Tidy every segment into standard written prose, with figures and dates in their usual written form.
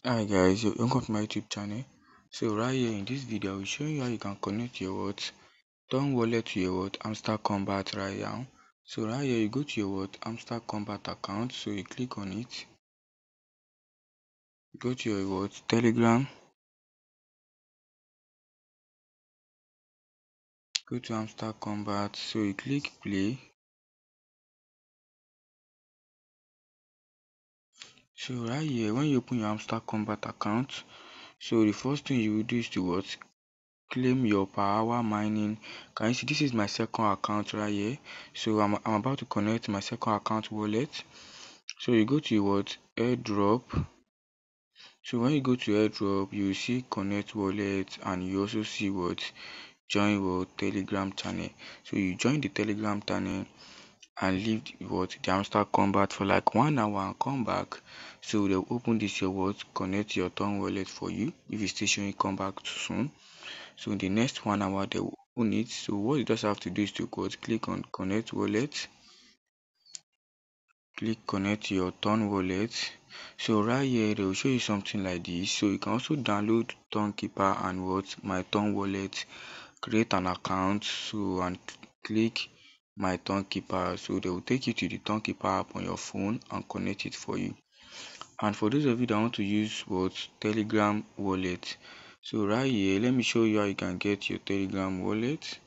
Hi guys, welcome to my YouTube channel. So right here in this video, I will show you how you can connect your Tonkeepwallet to your Hamster Kombat right now. So right here, you go to your Hamster Kombat account. So you click on it. You go to your Telegram. Go to Hamster Kombat. So you click play. So right here, when you open your Hamster Kombat account, so the first thing you will do is to claim your per hour mining. Can you see this is my second account right here? So I'm about to connect my second account wallet. So you go to airdrop. So when you go to airdrop, you will see connect wallet, and you also see join telegram channel. So you join the telegram channel and leave the Hamster Kombat for like 1 hour and come back. So they'll open this your connect your Tonkeepwallet for you if it's still showing come back soon. So in the next 1 hour they will open it. So what you just have to do is to click on connect wallet. Click connect your Tonkeepwallet. So right here they will show you something like this. So you can also download Tonkeeper and MyTonwallet, create an account, so and click my Tonkeeper. So they will take you to the Tonkeeper app on your phone and connect it for you. And for those of you that want to use Telegram wallet, so right here let me show you how you can get your Telegram wallet.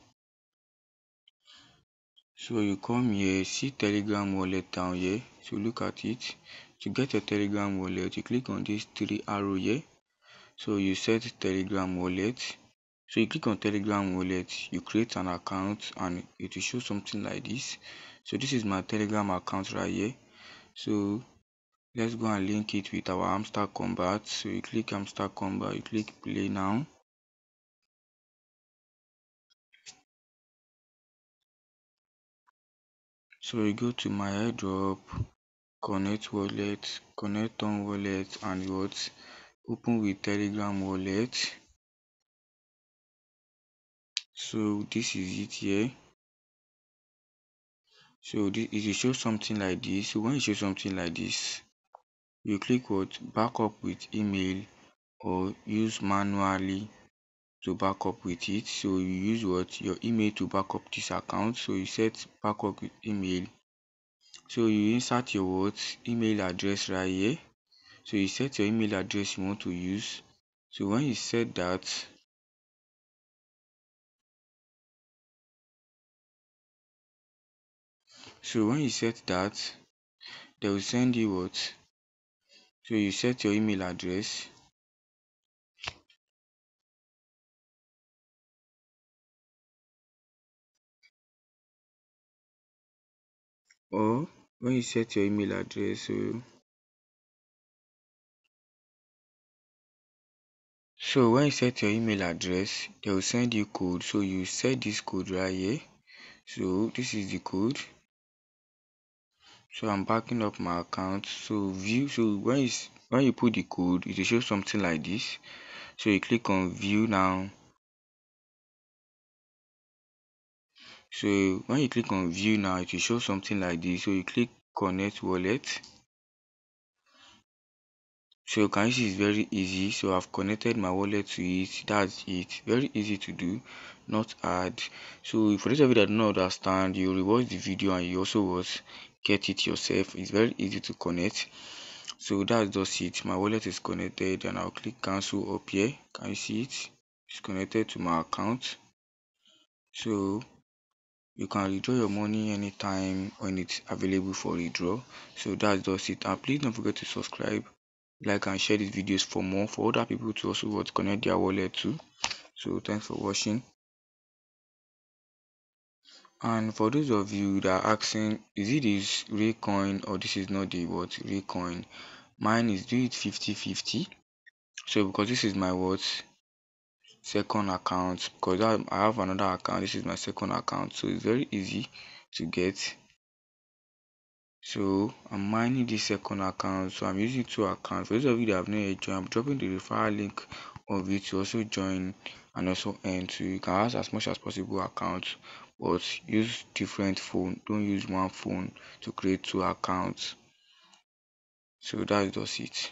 So you come here, see Telegram wallet down here. So look at it. To get your Telegram wallet, you click on this 3 arrow here. So you set Telegram wallet. So you click on Telegram wallet, you create an account, and it will show something like this. So this is my Telegram account right here. So let's go and link it with our Hamster Kombat. So you click Hamster Kombat, you click play now. So you go to my airdrop, connect wallet, connect on wallet, and open with Telegram wallet. So this is it here. So it will show something like this. So when you show something like this, you click backup with email, or use manually to back up with it. So you use your email to back up this account. So you set backup with email. So you insert your email address right here. So you set your email address you want to use. So when you set that, they will send you so you set your email address. Or when you set your email address, so when you set your email address, they will send you code. So you set this code right here. So this is the code. So I'm backing up my account. So view. So when you put the code, it will show something like this. So you click on view now. So when you click on view now, it will show something like this. So you click connect wallet. So can you see it's very easy. So I've connected my wallet to it. That's it. Very easy to do, not hard. So for those of you that do not understand, you rewatch the video and you also get it yourself. It's very easy to connect. So that's just it. My wallet is connected, and I'll click cancel up here. Can you see it? It's connected to my account. So you can withdraw your money anytime when it's available for withdraw. So that's just it. And please don't forget to subscribe, like, and share these videos for other people to also connect their wallet too. So thanks for watching. And for those of you that are asking, is it this real coin or this is not the real coin? Mine is do it 50-50. So because this is my second account, because I have another account, this is my second account, so it's very easy to get. So I'm mining this second account, so I'm using two accounts. For those of you that have not yet joined, I'm dropping the referral link of it to also join and also earn. So you can have as much as possible accounts, but use different phone. Don't use one phone to create two accounts. So that's just it.